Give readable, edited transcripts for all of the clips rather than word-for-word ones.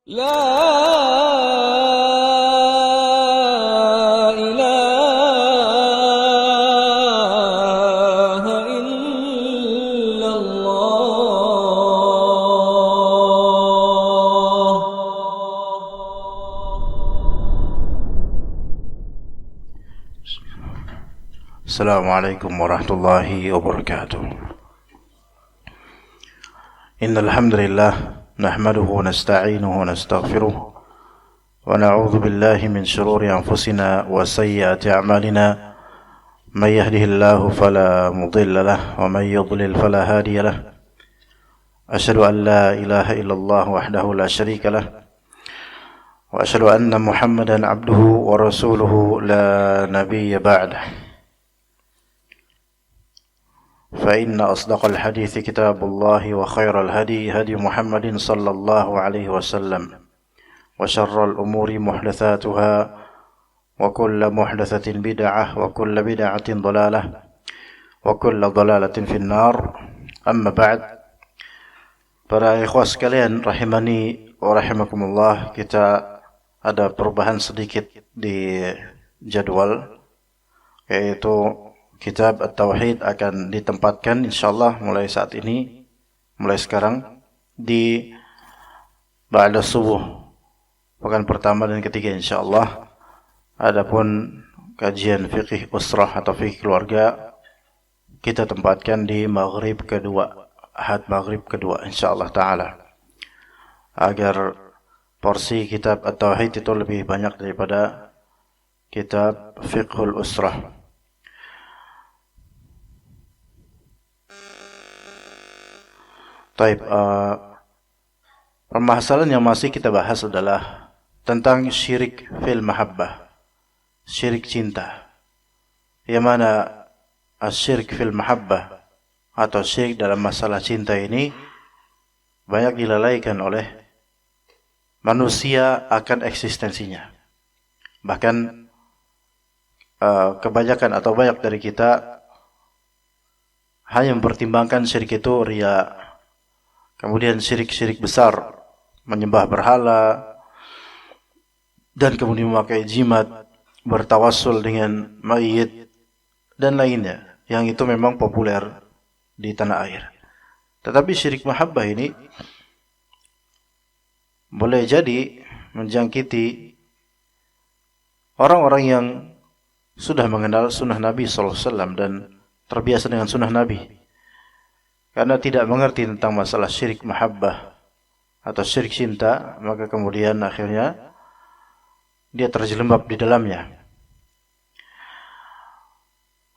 لا إله إلا الله. Assalamualaikum warahmatullahi wabarakatuh. Innal hamdalillah nahmaduhu wa nasta'inuhu wa nastaghfiruh wa na'udzu billahi min shururi anfusina wa sayyiati a'malina. May yahdihillahu fala mudilla lahu wa may yudlil fala hadiya lahu. Asyhadu an la ilaha illallah wahdahu la syarika lahu wa asyhadu anna Muhammadan abduhu wa rasuluhu la nabiyya ba'dahu. فإن أصدق الحديث كتاب الله وخير الهدي هدي محمد صلى الله عليه وسلم وشر الأمور محدثاتها وكل محدثة بدعة وكل بدعة ضلالة وكل ضلالة في النار. أما بعد, para ikhwah sekalian rahimani wa rahimakumullah, kita ada perubahan sedikit di jadwal, yaitu Kitab At-Tauhid akan ditempatkan insyaallah mulai saat ini, mulai sekarang di ba'da subuh pekan pertama dan ketiga insyaallah. Adapun kajian fikih usrah atau fikih keluarga kita tempatkan di maghrib kedua, ahad maghrib kedua insyaallah taala, agar porsi kitab At-Tauhid itu lebih banyak daripada kitab fiqhul usrah. Taib, permasalahan yang masih kita bahas adalah tentang syirik fil mahabbah, syirik cinta. Yang mana syirik fil mahabbah atau syirik dalam masalah cinta ini banyak dilalaikan oleh manusia akan eksistensinya. Bahkan kebanyakan atau banyak dari kita hanya mempertimbangkan syirik itu riya. Kemudian syirik-syirik besar, menyembah berhala, dan kemudian memakai jimat, bertawassul dengan mayit, dan lainnya, yang itu memang populer di tanah air. Tetapi syirik mahabbah ini boleh jadi menjangkiti orang-orang yang sudah mengenal sunnah Nabi SAW dan terbiasa dengan sunnah Nabi. Karena tidak mengerti tentang masalah syirik mahabbah atau syirik cinta, maka kemudian akhirnya dia terjelembab di dalamnya.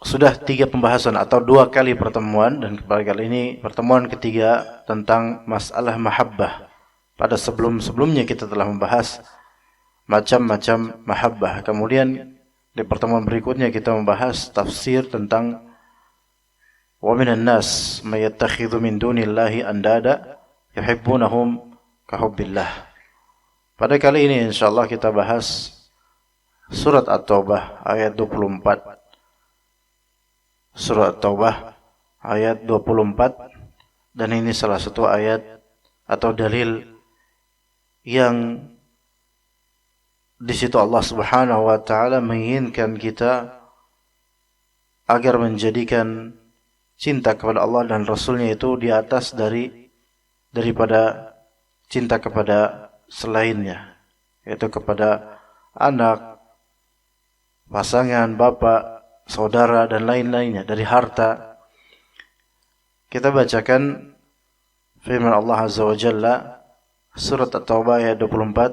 Sudah 3 pembahasan atau 2 kali pertemuan, dan kali ini pertemuan ketiga tentang masalah mahabbah. Pada sebelum-sebelumnya kita telah membahas macam-macam mahabbah. Kemudian di pertemuan berikutnya kita membahas tafsir tentang وَمِنَ النَّاسِ مَن يَتَّخِذُ مِن دُونِ اللَّهِ أَندَادًا يُحِبُّونَهُم كَحُبِّ اللَّهِ. Pada kali ini insyaallah kita bahas surat At-Taubah ayat 24. Surat At-Taubah ayat 24, dan ini salah satu ayat atau dalil yang di situ Allah Subhanahu wa taala menginginkan kita agar menjadikan cinta kepada Allah dan Rasulnya itu di atas daripada cinta kepada selainnya, yaitu kepada anak, pasangan, bapak, saudara, dan lain-lainnya, dari harta. Kita bacakan firman Allah Azza wa Jalla, surat At-Taubah ayat 24.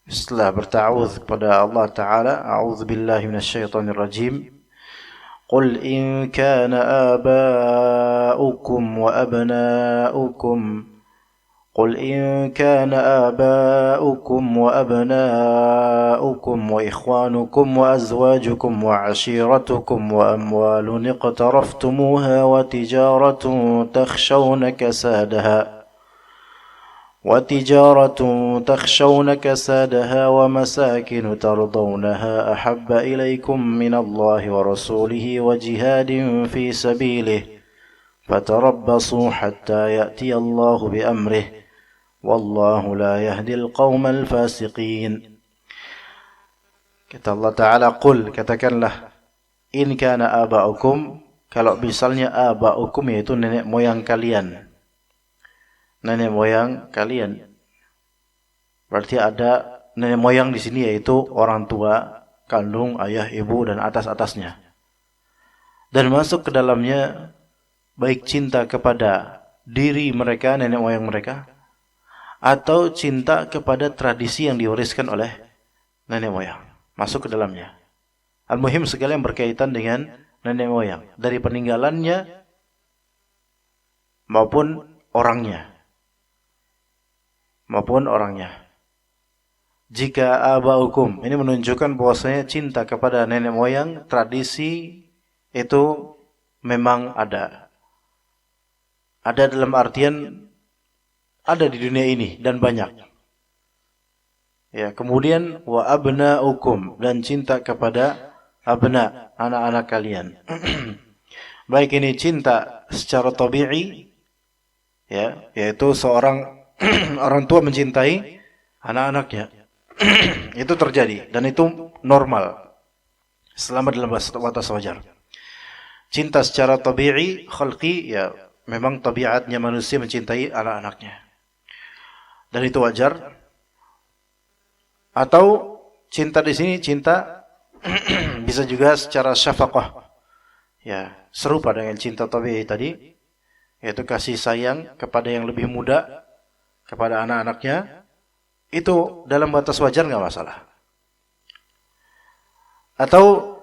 Setelah berta'awudz kepada Allah Ta'ala, a'udzu billahi minasyaitonir rajim. قل إن كان آباؤكم وأبناؤكم قل إن كان آباؤكم وأبناؤكم وإخوانكم وأزواجكم وعشيرتكم وأموال اقترفتموها وتجارة تخشون كسادها ومساكن ترضونها أحب إليكم من الله ورسوله وجهاد في سبيله فتربصوا حتى يأتي الله بأمره wallahu la yahdil qaumal fasiqin. Kata Allah Ta'ala, qul, katakanlah, in kana aba'ukum, kalau misalnya aba'ukum yaitu nenek moyang kalian. Nenek moyang kalian. Berarti ada nenek moyang di sini yaitu orang tua, kandung, ayah, ibu dan atas-atasnya. Dan masuk ke dalamnya baik cinta kepada diri mereka, nenek moyang mereka, atau cinta kepada tradisi yang diwariskan oleh nenek moyang. Masuk ke dalamnya. Al-muhim segala yang berkaitan dengan nenek moyang, dari peninggalannya maupun orangnya. Jika aba'ukum, ini menunjukkan bahwasanya cinta kepada nenek moyang, tradisi itu memang ada. Ada dalam artian ada di dunia ini dan banyak. Ya, kemudian wa abna'ukum, dan cinta kepada abna, anak-anak kalian. Baik ini cinta secara tabi'i, ya, yaitu seorang orang tua mencintai anak-anaknya. Itu terjadi dan itu normal selama dalam batas wajar. Cinta secara tabi'i, khalqi, ya memang tabiatnya manusia mencintai anak-anaknya. Dan itu wajar. Atau cinta di sini cinta bisa juga secara syafaqah. Ya, serupa dengan cinta tabi'i tadi, yaitu kasih sayang kepada yang lebih muda, kepada anak-anaknya. Itu dalam batas wajar enggak masalah. Atau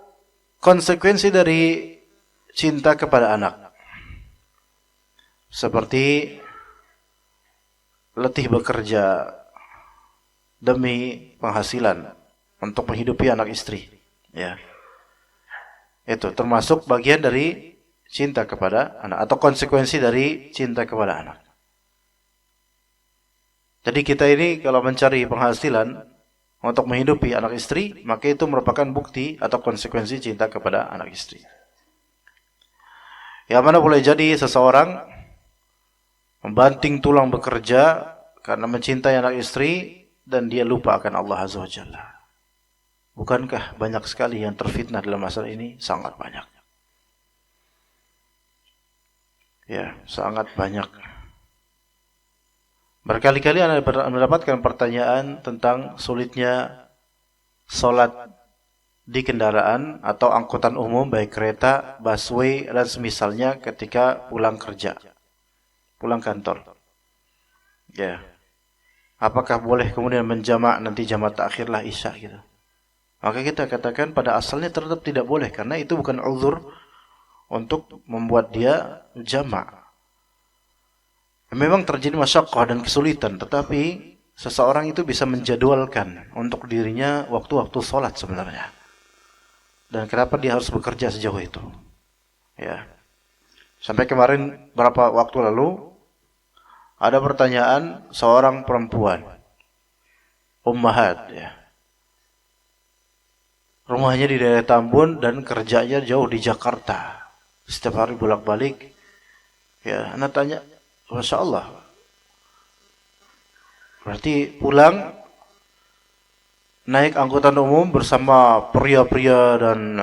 konsekuensi dari cinta kepada anak, seperti letih bekerja demi penghasilan untuk menghidupi anak istri, ya. Itu termasuk bagian dari cinta kepada anak atau konsekuensi dari cinta kepada anak. Jadi kita ini kalau mencari penghasilan untuk menghidupi anak istri, maka itu merupakan bukti atau konsekuensi cinta kepada anak istri. Yang mana boleh jadi seseorang membanting tulang bekerja karena mencintai anak istri dan dia lupa akan Allah Azza wa Jalla. Bukankah banyak sekali yang terfitnah dalam masalah ini? Sangat banyak. Ya, sangat banyak. Berkali-kali Anda mendapatkan pertanyaan tentang sulitnya sholat di kendaraan atau angkutan umum, baik kereta, busway, dan semisalnya ketika pulang kerja, pulang kantor. Ya, apakah boleh kemudian menjamak nanti jamak takhirlah isya gitu? Maka kita katakan pada asalnya tetap tidak boleh, karena itu bukan uzur untuk membuat dia jamak. Memang terjadi masyaqqah dan kesulitan, tetapi seseorang itu bisa menjadwalkan untuk dirinya waktu-waktu sholat sebenarnya. Dan kenapa dia harus bekerja sejauh itu? Ya. Sampai kemarin berapa waktu lalu ada pertanyaan seorang perempuan, ummahat, ya. Rumahnya di daerah Tambun dan kerjanya jauh di Jakarta. Setiap hari bolak-balik. Ya, anak tanya, Masya Allah. Berarti pulang naik angkutan umum bersama pria-pria dan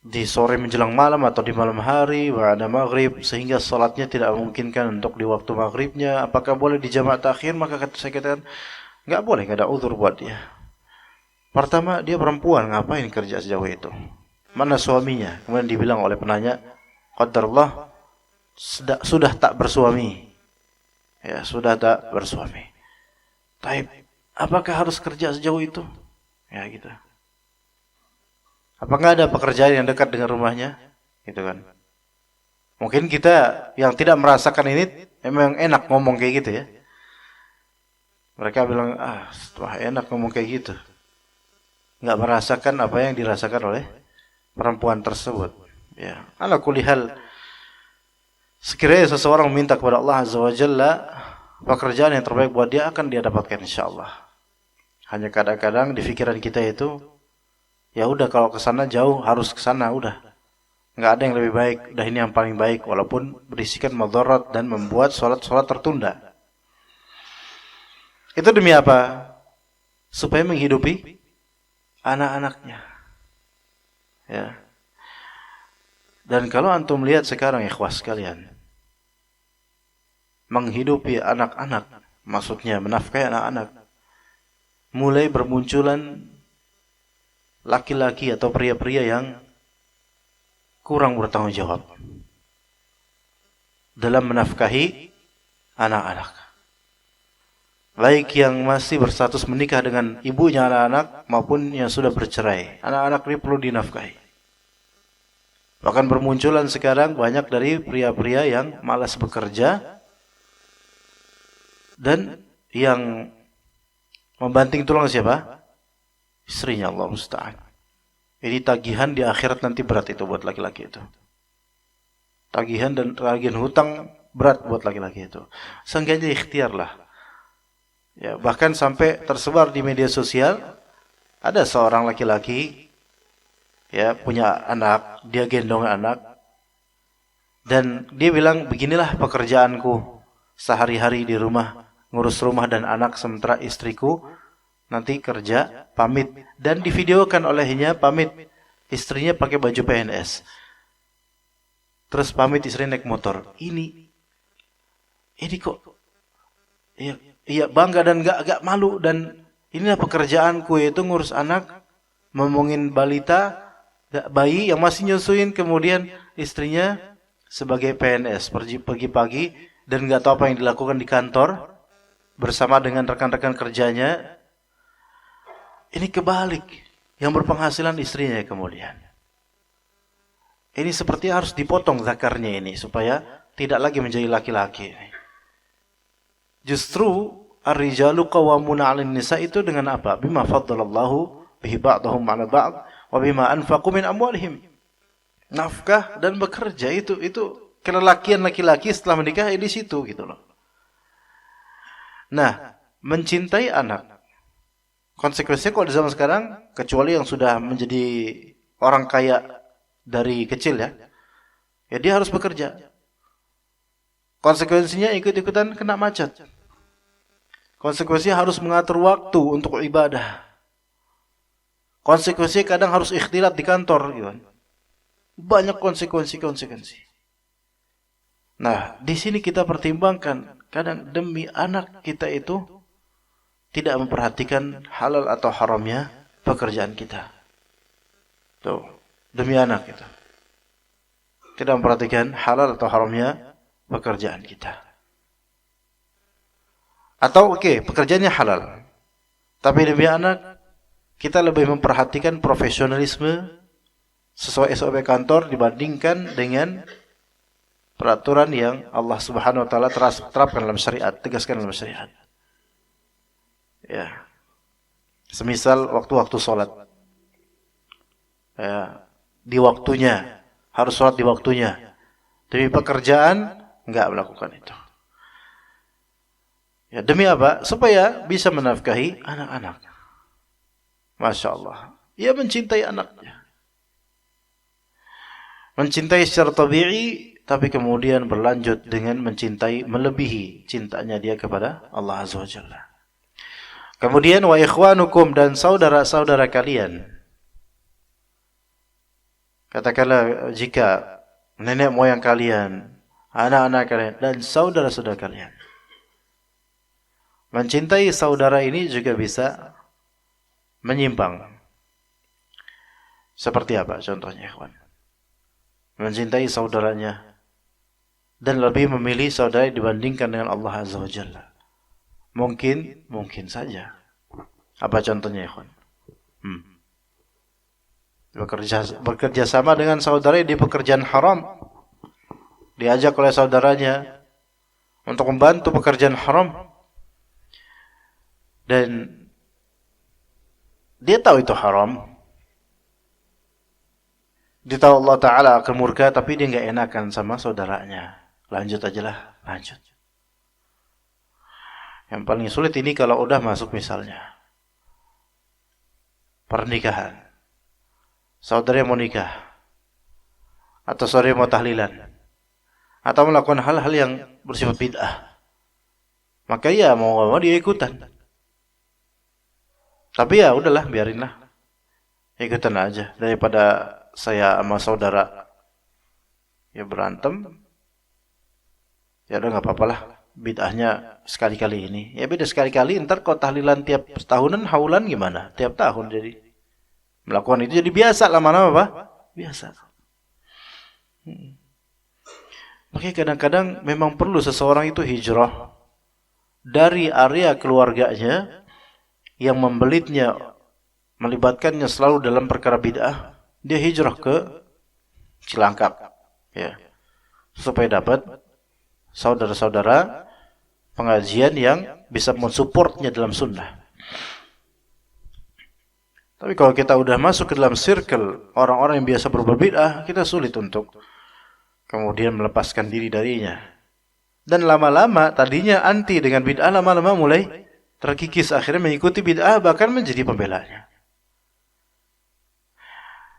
di sore menjelang malam atau di malam hari ba'da maghrib, sehingga salatnya tidak memungkinkan untuk di waktu maghribnya. Apakah boleh di jamak takhir? Maka saya katakan enggak boleh, enggak ada uzur buat dia. Pertama, dia perempuan, ngapain kerja sejauh itu? Mana suaminya? Kemudian dibilang oleh penanya, qadarullah sudah tak bersuami. Ya, sudah tak bersuami. Taib, apakah harus kerja sejauh itu? Ya, gitu. Apakah ada pekerjaan yang dekat dengan rumahnya? Gitu kan. Mungkin kita yang tidak merasakan ini memang enak ngomong kayak gitu ya. Mereka bilang, wah enak ngomong kayak gitu. Enggak merasakan apa yang dirasakan oleh perempuan tersebut. Ya, ala kulli hal, sekiranya seseorang meminta kepada Allah Azza wa Jalla pekerjaan yang terbaik buat dia, akan dia dapatkan insyaallah. Hanya kadang-kadang di pikiran kita itu, ya udah kalau ke sana jauh harus ke sana, udah. Enggak ada yang lebih baik, udah ini yang paling baik, walaupun berisikan madarat dan membuat salat-salat tertunda. Itu demi apa? Supaya menghidupi anak-anaknya. Ya. Dan kalau antum lihat sekarang ikhwas sekalian, menghidupi anak-anak, maksudnya menafkahi anak-anak, mulai bermunculan laki-laki atau pria-pria yang kurang bertanggung jawab dalam menafkahi anak-anak. Baik yang masih berstatus menikah dengan ibunya anak-anak maupun yang sudah bercerai. Anak-anak ini perlu dinafkahi. Bahkan bermunculan sekarang banyak dari pria-pria yang malas bekerja dan yang membanting tulang siapa? Istrinya, Allah musta'an. Ini tagihan di akhirat nanti berat itu buat laki-laki itu. Tagihan dan tagihan hutang berat buat laki-laki itu. Seenggaknya ikhtiarlah. Ya, bahkan sampai tersebar di media sosial, ada seorang laki-laki ya punya anak, dia gendong anak, dan dia bilang, beginilah pekerjaanku sehari-hari di rumah, ngurus rumah dan anak, sementara istriku nanti kerja, pamit, dan divideokan olehnya pamit, istrinya pakai baju PNS, terus pamit istrinya naik motor. Ini kok, iya bangga dan gak malu, dan inilah pekerjaanku, yaitu ngurus anak, ngomongin balita, bayi yang masih nyusuin, kemudian istrinya sebagai PNS pergi pagi dan nggak tahu apa yang dilakukan di kantor bersama dengan rekan-rekan kerjanya. Ini kebalik, yang berpenghasilan istrinya kemudian. Ini seperti harus dipotong zakarnya ini supaya tidak lagi menjadi laki-laki. Justru ar-rijalu qawwamuna 'alan nisa itu dengan apa? Bima faddalallahu bihi ba'dahum 'ala ba'd wa bima anfaqu min amwalihim. Nafkah dan bekerja itu kelelakian laki-laki setelah menikah di situ gitu loh. Nah, mencintai anak, konsekuensinya kalau di zaman sekarang, kecuali yang sudah menjadi orang kaya dari kecil ya dia harus bekerja. Konsekuensinya ikut-ikutan kena macet. Konsekuensinya harus mengatur waktu untuk ibadah. Konsekuensinya kadang harus ikhtilat di kantor gitu. Banyak konsekuensi. Nah, di sini kita pertimbangkan, kadang demi anak kita itu tidak memperhatikan halal atau haramnya pekerjaan kita. Tuh, demi anak kita tidak memperhatikan halal atau haramnya pekerjaan kita. Atau pekerjaannya halal, tapi demi anak kita lebih memperhatikan profesionalisme sesuai SOP kantor dibandingkan dengan peraturan yang Allah Subhanahu wa taala terapkan dalam syariat, tegaskan dalam syariat. Ya. Semisal waktu-waktu salat. Ya, di waktunya, harus salat di waktunya. Demi pekerjaan enggak melakukan itu. Ya, demi apa? Supaya bisa menafkahi anak-anak. Masya Allah. Ia mencintai anaknya. Mencintai secara tabi'i, tapi kemudian berlanjut dengan mencintai melebihi cintanya dia kepada Allah Azza wa Jalla. Kemudian wa ikhwanukum, dan saudara-saudara kalian. Katakanlah jika nenek moyang kalian, anak-anak kalian, dan saudara-saudara kalian. Mencintai saudara ini juga bisa menyimpang. Seperti apa contohnya, ikhwan? Mencintai saudaranya dan lebih memilih saudara dibandingkan dengan Allah Azza wa Jalla. Mungkin saja. Apa contohnya, ikhwan? Bekerja sama dengan saudara di pekerjaan haram. Diajak oleh saudaranya untuk membantu pekerjaan haram. Dan dia tahu itu haram. Dia tahu Allah Ta'ala akan murka, tapi dia nggak enakan sama saudaranya. Lanjut. Yang paling sulit ini kalau udah masuk misalnya pernikahan. Saudara mau nikah, atau saudara mau tahlilan, atau melakukan hal-hal yang bersifat bid'ah. Maka ya mau dia ikutan. Tapi ya udahlah, biarinlah. Ikutan aja daripada saya sama saudara ya berantem. Ya udah nggak apa-apalah. Bid'ahnya sekali-kali ini. Ya beda sekali-kali, ntar kalau tahlilan tiap tahunan, haulan gimana? Tiap tahun jadi. Melakukan itu jadi biasa, lama-lama apa? Biasa. Makanya kadang-kadang memang perlu seseorang itu hijrah dari area keluarganya yang membelitnya, melibatkannya selalu dalam perkara bid'ah. Dia hijrah ke Cilangkap, ya, supaya dapat saudara-saudara pengajian yang bisa mensupportnya dalam sunnah. Tapi kalau kita udah masuk ke dalam circle orang-orang yang biasa berbuat bid'ah, kita sulit untuk kemudian melepaskan diri darinya. Dan lama-lama tadinya anti dengan bid'ah, lama-lama mulai terkikis, akhirnya mengikuti bid'ah, bahkan menjadi pembelanya.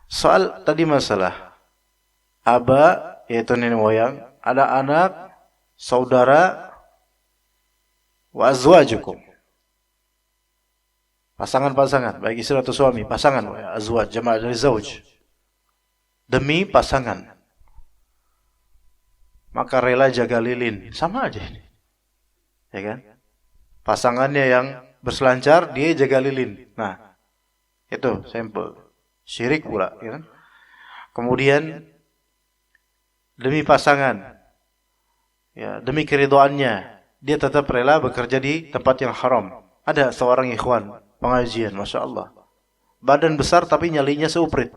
Soal tadi masalah aba, yaitu nenek moyang, ada anak, saudara, wa azwajukum, pasangan-pasangan, baik istri atau suami, pasangan, wa azwaj, jama' dari zauj, demi pasangan, maka rela jaga lilin, sama aja ini, ya kan? Pasangannya yang berselancar, dia jaga lilin. Nah, itu sampel syirik pula, ya kan? Kemudian demi pasangan, ya, demi keridhaannya, dia tetap rela bekerja di tempat yang haram. Ada seorang ikhwan pengajian, masya Allah, badan besar tapi nyalinya seuprit,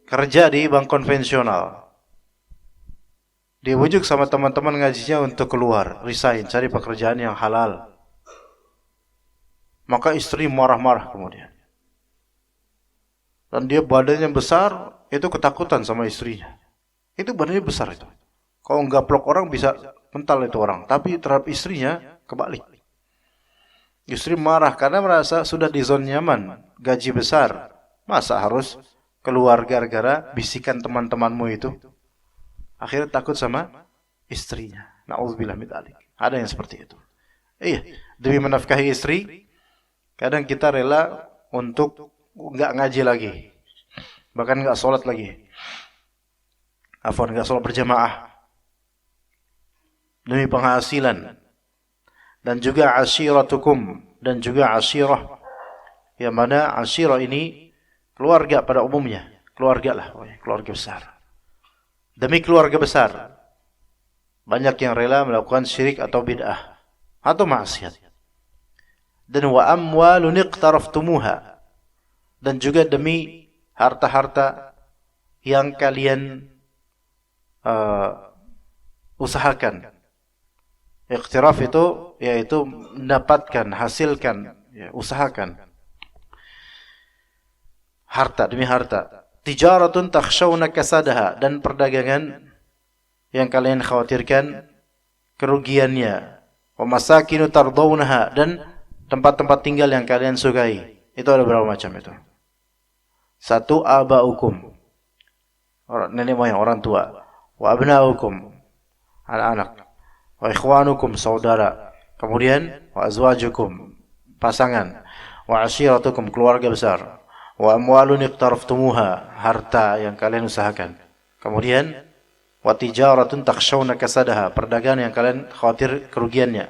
kerja di bank konvensional. Dia bujuk sama teman-teman ngajinya untuk keluar, resign, cari pekerjaan yang halal. Maka istri marah-marah kemudian. Dan dia badannya besar, itu ketakutan sama istrinya. Itu badannya besar itu. Kalau nggaplok orang bisa mental itu orang. Tapi terhadap istrinya kebalik. Istri marah karena merasa sudah di zona nyaman, gaji besar. Masa harus keluar gara-gara bisikan teman-temanmu itu? Akhirnya takut sama istrinya. Na'udzubillah min dzalik. Ada yang seperti itu. Iya, demi menafkahi istri, kadang kita rela untuk nggak ngaji lagi, bahkan nggak sholat lagi. Afwan, nggak sholat berjamaah demi penghasilan. Dan juga ashiratukum, dan juga ashirah, yang mana ashirah ini keluarga pada umumnya, keluarga lah, keluarga besar. Demi keluarga besar, banyak yang rela melakukan syirik atau bid'ah atau maksiat. Dan wa amwalun iqtaraftumuha, dan juga demi harta-harta yang kalian usahakan. Iqtiraf itu yaitu mendapatkan, hasilkan, ya, usahakan. Harta demi harta. Tijaratun takhshawna kasadaha, dan perdagangan yang kalian khawatirkan kerugiannya. Wa masakinu tardawnaha, dan tempat-tempat tinggal yang kalian sukai. Itu ada berapa macam itu? Satu, abaukum, nenek moyang, orang tua. Wa abnaukum, anak-anak. Wa ikhwanukum, saudara. Kemudian wa azwajukum, pasangan. Wa ashiratukum, keluarga besar. Wa amwalun iqtaraftumuha, harta yang kalian usahakan. Kemudian wa tijaratun takhshawna kasadaha, perdagangan yang kalian khawatir kerugiannya.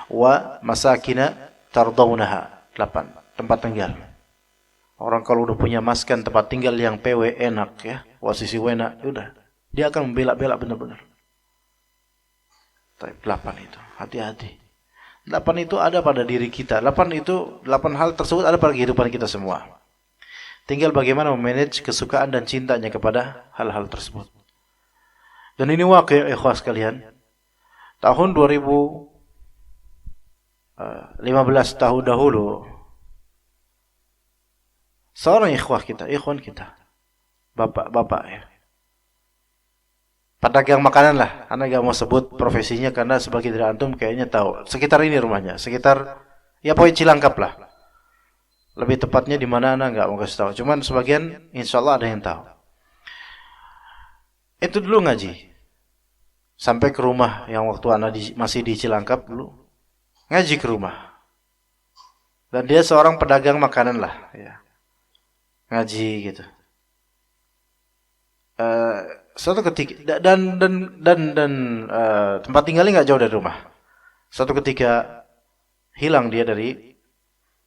Wa masakina tardawnaha, 8, tempat tinggal. Orang kalau udah punya maskan, tempat tinggal yang PW enak, ya, wasisi wena, udah, dia akan membela-bela benar-benar. Tapi 8 itu, hati-hati. 8 itu ada pada diri kita. 8 hal tersebut ada pada kehidupan kita semua. Tinggal bagaimana memanage kesukaan dan cintanya kepada hal-hal tersebut. Dan ini waqi' ikhwah sekalian. Tahun 2015 tahun dahulu, seorang ikhwan kita, bapak ya, pedagang makanan lah. Anak gak mau sebut profesinya karena sebagai dari antum kayaknya tahu. Sekitar ini rumahnya, sekitar ya poin Cilangkap lah. Lebih tepatnya di mana anak nggak mau kasih tahu. Cuman sebagian insya Allah ada yang tahu. Itu dulu ngaji sampai ke rumah yang waktu anak masih di Cilangkap dulu, ngaji ke rumah. Dan dia seorang pedagang makanan lah, ya. Ngaji gitu. Suatu ketika tempat tinggalnya nggak jauh dari rumah. Suatu ketika hilang dia dari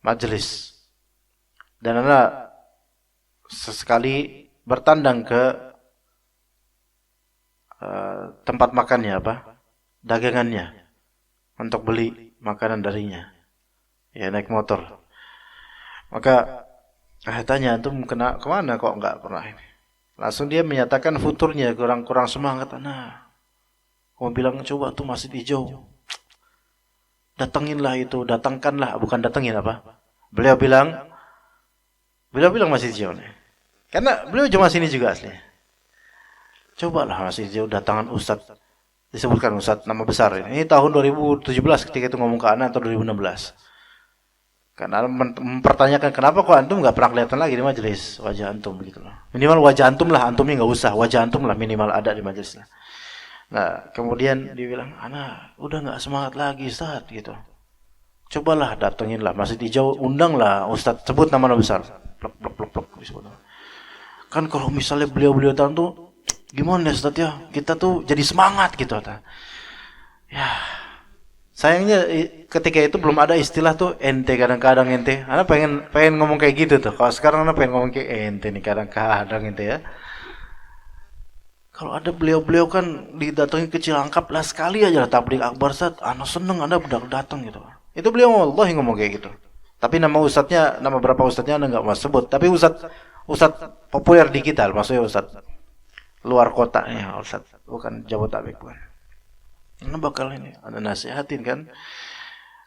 majelis dan anak sesekali bertandang ke tempat makannya dagangannya untuk beli makanan darinya. Ya naik motor. Maka tanya antum kemana kok nggak pernah ini? Langsung dia menyatakan futurnya kurang semangat. Nah, kamu bilang coba tuh masjid hijau. Datanginlah itu, datangkanlah, bukan datangin apa? Beliau bilang masjid hijau nih. Karena beliau cuma sini juga aslinya. Cobalah masjid hijau, datangan Ustadz. Disebutkan Ustadz nama besar ini. Ini tahun 2017 ketika itu ngomong ke anak atau 2016. Karena mempertanyakan kenapa kok antum nggak pernah kelihatan lagi di majelis wajah antum begitu loh. Minimal wajah antum lah, antumnya nggak usah, wajah antum lah minimal ada di majelis. Nah kemudian dia bilang, anak udah nggak semangat lagi Ustaz gitu. Cobalah datanginlah masjid hijau, undanglah Ustaz, sebut nama besar. Plok disebut. Kan kalau misalnya beliau datang tuh gimana ya Ustaz ya? Kita tuh jadi semangat gitu. Ya. Sayangnya ketika itu belum ada istilah tuh ente kadang-kadang ente. Anak pengen ngomong kayak gitu tuh. Kalau sekarang anak pengen ngomong kayak ente nih kadang-kadang ente ya. Kalau ada beliau kan didatengin ke Cilangkap lah sekali aja lah tabligh akbar Ustaz. Anak seneng Anda bedak datang gitu. Itu beliau wallahi ngomong kayak gitu. Tapi nama ustadznya, nama berapa ustadznya Anda enggak mau sebut. Tapi ustadz populer di kita, maksudnya ustadz luar kota ya, ustadz bukan Jabodetabek bukan. Anda bakal ini, Anda nasihatin kan.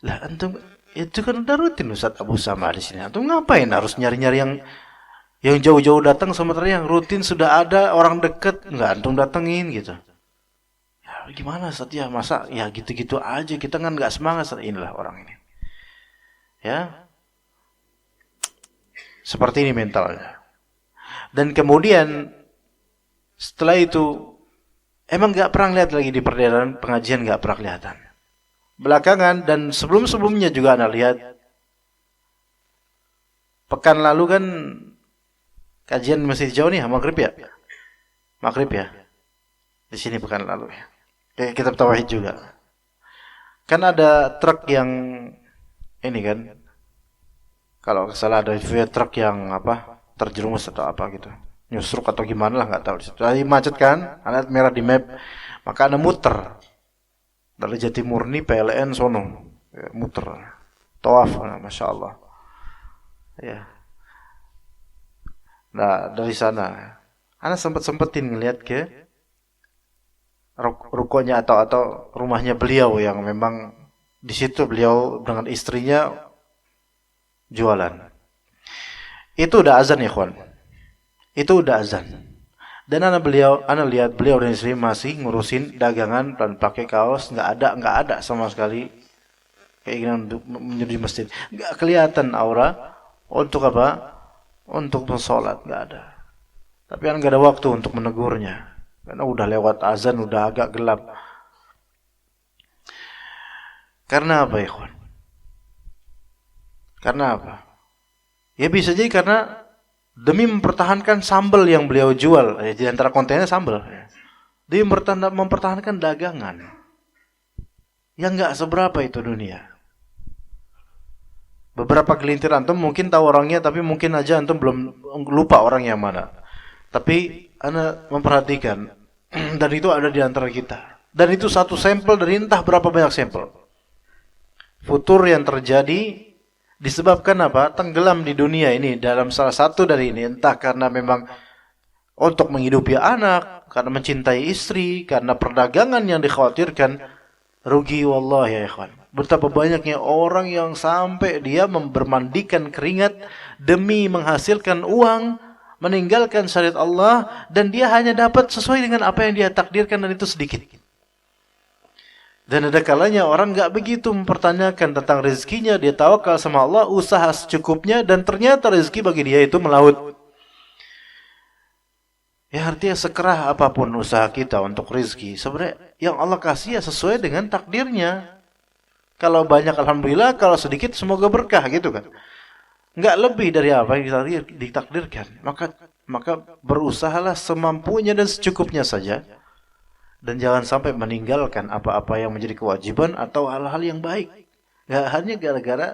Lah antum itu kan udah rutin Ustaz Abu Sama di sini. Antum ngapain harus nyari-nyari yang jauh-jauh datang sementara yang rutin sudah ada orang dekat enggak antum datengin gitu. Ya gimana Ustaz ya, masa ya gitu-gitu aja kita kan enggak semangat. Inilah orang ini. Ya. Seperti ini mentalnya. Dan kemudian setelah itu emang gak pernah lihat lagi di peredaran pengajian, gak pernah kelihatan. Belakangan dan sebelum-sebelumnya juga Anda lihat. Pekan lalu kan kajian masih jauh nih, maghrib ya? Maghrib ya? Di sini pekan lalu ya. Kayak kitab tauhid juga. Kan ada truk yang ini kan. Kalau salah ada truk yang terjerumus atau apa gitu. Nyusruk atau gimana lah nggak tahu. Jadi macet kan, Anda merah di map, maka Anda muter dari Jatimurni PLN sono, ya, muter, tawaf, masya Allah. Ya. Nah dari sana, Anda sempetin ngelihat ke rukonya atau rumahnya beliau yang memang di situ beliau dengan istrinya jualan. Itu udah azan ya kawan. Itu udah azan. Dan anak lihat beliau dan istri masih ngurusin dagangan dan pakai kaos, nggak ada sama sekali keinginan untuk menuju masjid. Nggak kelihatan aura untuk apa? Untuk sholat, nggak ada. Tapi kan nggak ada waktu untuk menegurnya. Karena udah lewat azan, udah agak gelap. Karena apa ya kawan? Karena apa? Ya bisa jadi karena demi mempertahankan sambal yang beliau jual, di antara kontennya sambal. Dia mempertahankan dagangan yang nggak seberapa itu dunia. Beberapa gelintir antum mungkin tahu orangnya, tapi mungkin aja antum belum lupa orang yang mana. Tapi Anda memperhatikan, dan itu ada di antara kita. Dan itu satu sampel dari entah berapa banyak sampel. Futur yang terjadi disebabkan apa? Tenggelam di dunia ini dalam salah satu dari ini. Entah karena memang untuk menghidupi anak, karena mencintai istri, karena perdagangan yang dikhawatirkan rugi. Wallahi ya ikhwan. Betapa banyaknya orang yang sampai dia bermandikan keringat demi menghasilkan uang, meninggalkan syariat Allah, dan dia hanya dapat sesuai dengan apa yang dia takdirkan, dan itu sedikit. Dan ada kalanya orang nggak begitu mempertanyakan tentang rezekinya, dia tawakal sama Allah, usaha secukupnya, dan ternyata rezeki bagi dia itu melaut. Ya artinya sekerah apapun usaha kita untuk rezeki, sebenarnya yang Allah kasih ya sesuai dengan takdirnya. Kalau banyak alhamdulillah, kalau sedikit semoga berkah gitu kan. Enggak lebih dari apa yang ditakdirkan. Maka berusahalah semampunya dan secukupnya saja. Dan jangan sampai meninggalkan apa-apa yang menjadi kewajiban atau hal-hal yang baik. Enggak hanya gara-gara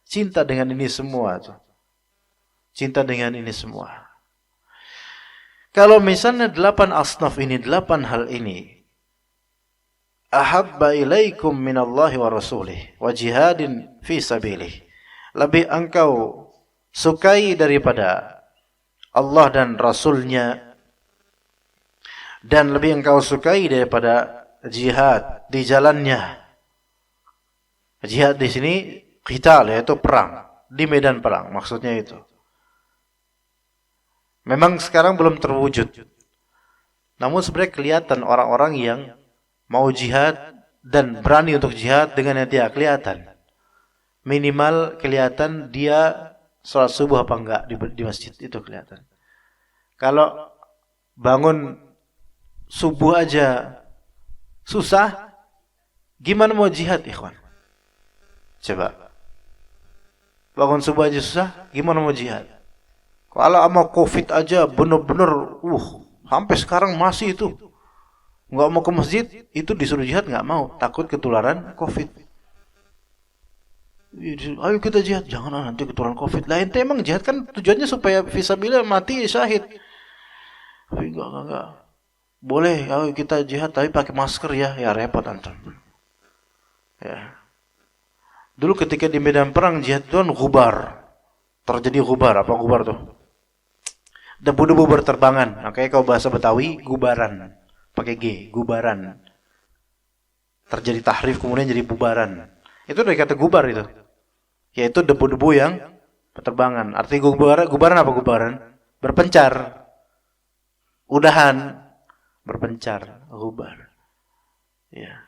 cinta dengan ini semua tuh. Cinta dengan ini semua. Kalau misalnya 8 asnaf ini, 8 hal ini, ahabba ilaikum minallahi wa rasulih wa jihadin fi sabilih, lebih engkau sukai daripada Allah dan Rasulnya, dan lebih engkau sukai daripada jihad di jalannya. Jihad di sini qital, yaitu perang, di medan perang, maksudnya itu. Memang sekarang belum terwujud. Namun sebenarnya kelihatan orang-orang yang mau jihad dan berani untuk jihad dengan yang tidak kelihatan. Minimal kelihatan dia sholat subuh apa enggak di masjid, itu kelihatan. Kalau bangun subuh aja susah, gimana mau jihad, ikhwan? Coba. Bangun subuh aja susah, gimana mau jihad? Kalau sama COVID aja bener-bener, sampai sekarang masih itu. Nggak mau ke masjid, itu disuruh jihad nggak mau, takut ketularan COVID. Ayo kita jihad, jangan nanti ketularan COVID. Lah ente emang jihad kan tujuannya supaya fisabilillah mati syahid. Tapi enggak. Boleh, ayo kita jihad tapi pakai masker ya repot antum. Ya. Dulu ketika di medan perang jihad itu kan gubar. Terjadi gubar, apa gubar tuh? Debu-debu berterbangan. Makanya kalau bahasa Betawi gubaran. Pakai G, gubaran. Terjadi tahrif kemudian jadi bubaran. Itu dari kata gubar itu. Yaitu debu-debu yang berterbangan. Arti gubaran apa gubaran? Berpencar. Udahan. Berpencar, gubar. Ya.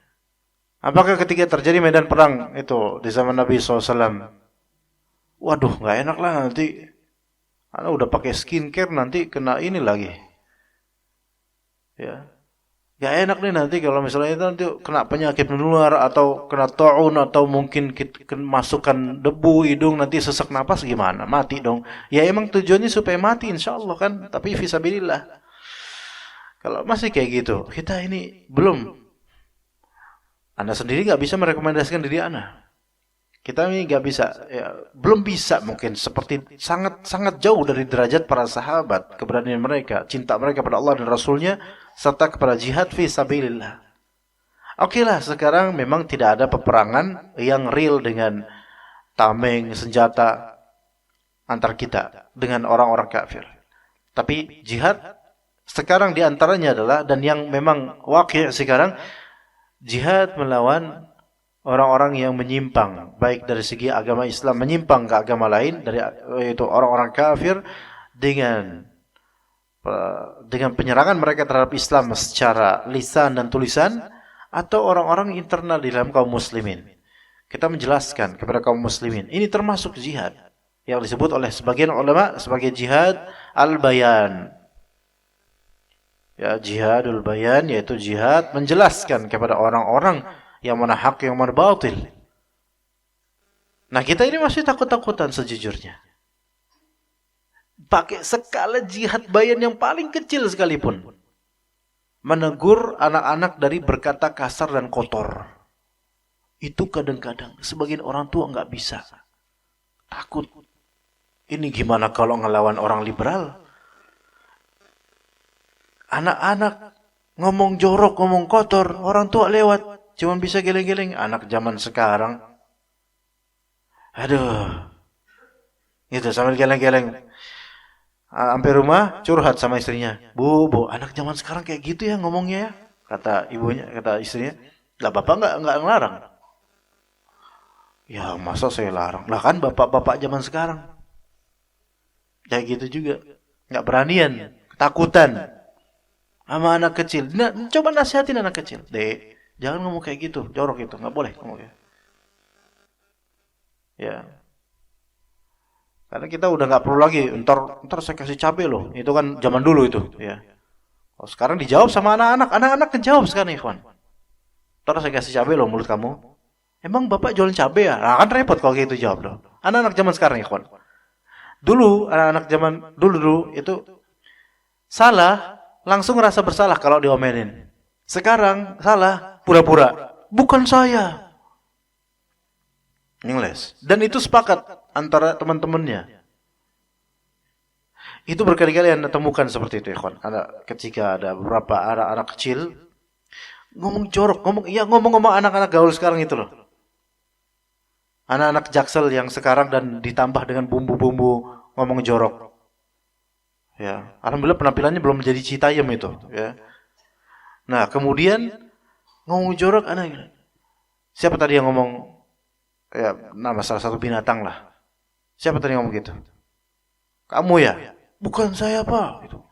Apakah ketika terjadi medan perang itu di zaman Nabi SAW? Waduh, nggak enak lah nanti. Anda udah pakai skincare nanti kena ini lagi. Ya. Gak enak nih nanti kalau misalnya itu nanti kena penyakit menular atau kena ta'un atau mungkin masukkan debu hidung nanti sesak napas gimana? Mati dong. Ya emang tujuannya supaya mati insyaallah kan, tapi fisabilillah. Kalau masih kayak gitu, kita ini belum. Anda sendiri gak bisa merekomendasikan diri Anda. Kita ini gak bisa, ya, belum bisa mungkin seperti sangat jauh dari derajat para sahabat, keberanian mereka, cinta mereka pada Allah dan Rasulnya, serta kepada jihad fi sabilillah. Oke lah, sekarang memang tidak ada peperangan yang real dengan tameng, senjata antar kita dengan orang-orang kafir. Tapi jihad sekarang diantaranya adalah, dan yang memang wakil sekarang, jihad melawan orang-orang yang menyimpang, baik dari segi agama Islam menyimpang ke agama lain, yaitu orang-orang kafir, dengan penyerangan mereka terhadap Islam secara lisan dan tulisan, atau orang-orang internal di dalam kaum muslimin. Kita menjelaskan kepada kaum muslimin, ini termasuk jihad yang disebut oleh sebagian ulama sebagai jihad al-bayan. Ya, jihadul bayan, yaitu jihad menjelaskan kepada orang-orang yang mana hak, yang mana batil. Nah, kita ini masih takut-takutan sejujurnya. Pakai skala jihad bayan yang paling kecil sekalipun, menegur anak-anak dari berkata kasar dan kotor. Itu kadang-kadang sebagian orang tua nggak bisa. Takut. Ini gimana kalau ngelawan orang liberal? Anak-anak ngomong jorok, ngomong kotor, orang tua lewat. Cuma bisa geleng-geleng. Anak zaman sekarang, aduh, gitu sambil geleng-geleng. Sampai rumah curhat sama istrinya. Bu, anak zaman sekarang kayak gitu ya ngomongnya ya. Kata ibunya, kata istrinya. Lah bapak nggak ngelarang. Ya masa saya larang? Lah kan bapak-bapak zaman sekarang kayak gitu juga. Nggak beranian, ketakutan sama anak kecil. Nah, coba nasihatin anak kecil. Dek, jangan ngomong kayak gitu, jorok itu, nggak boleh ngomong kayak. Ya, karena kita udah nggak perlu lagi. Ntar saya kasih cabai loh. Itu kan zaman dulu itu. Ya. Oh, sekarang dijawab sama anak-anak. Anak-anak ngejawab sekarang, ikhwan. Ntar saya kasih cabai loh mulut kamu. Emang bapak jualan cabai ya? Nah, kan repot kalau gitu jawab dong. Anak-anak zaman sekarang ya kawan. Dulu anak-anak zaman dulu itu salah langsung rasa bersalah kalau diomelin. Sekarang salah pura-pura. Bukan saya. Ingles. Dan itu sepakat antara teman-temannya. Itu berkali-kali Anda temukan seperti itu ya kawan. Ketika ada beberapa anak-anak kecil ngomong jorok, ngomong-ngomong anak-anak gaul sekarang itu loh. Anak-anak Jaksel yang sekarang dan ditambah dengan bumbu-bumbu ngomong jorok. Ya, alhamdulillah penampilannya belum menjadi Citayam itu, ya. Nah, kemudian ngomong jorok anak. Siapa tadi yang ngomong ya nama salah satu binatang lah. Siapa tadi yang ngomong gitu? Kamu ya? Bukan saya, Pak, gitu.